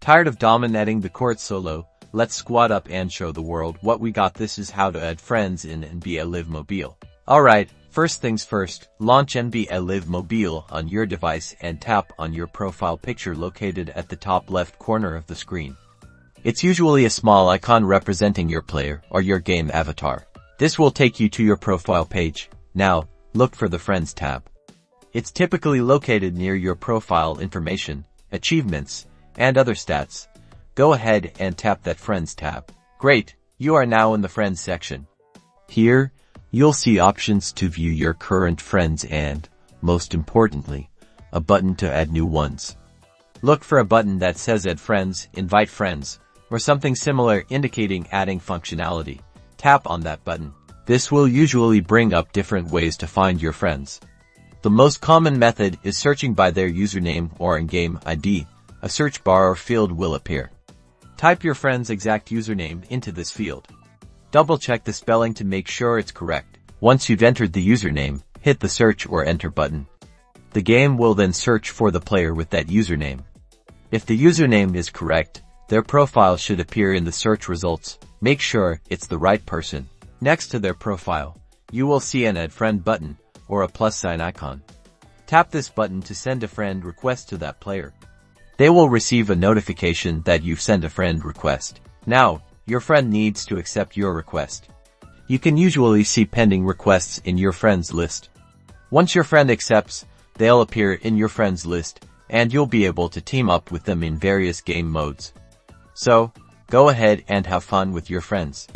Tired of dominating the court solo? Let's squad up and show the world what we got. This is how to add friends in NBA Live Mobile. Alright, first things first, launch NBA Live Mobile on your device and tap on your profile picture located at the top left corner of the screen. It's usually a small icon representing your player or your game avatar. This will take you to your profile page. Now, look for the Friends tab. It's typically located near your profile information, achievements, and other stats. Go ahead and tap that Friends tab. Great, you are now in the Friends section. Here, you'll see options to view your current friends and, most importantly, a button to add new ones. Look for a button that says Add Friends, Invite Friends, or something similar indicating adding functionality. Tap on that button. This will usually bring up different ways to find your friends. The most common method is searching by their username or in-game ID. A search bar or field will appear. Type your friend's exact username into this field. Double-check the spelling to make sure it's correct. Once you've entered the username, hit the search or enter button. The game will then search for the player with that username. If the username is correct, their profile should appear in the search results. Make sure it's the right person. Next to their profile, you will see an Add Friend button or a plus sign icon. Tap this button to send a friend request to that player. They will receive a notification that you've sent a friend request. Now, your friend needs to accept your request. You can usually see pending requests in your friends list. Once your friend accepts, they'll appear in your friends list, and you'll be able to team up with them in various game modes. So, go ahead and have fun with your friends.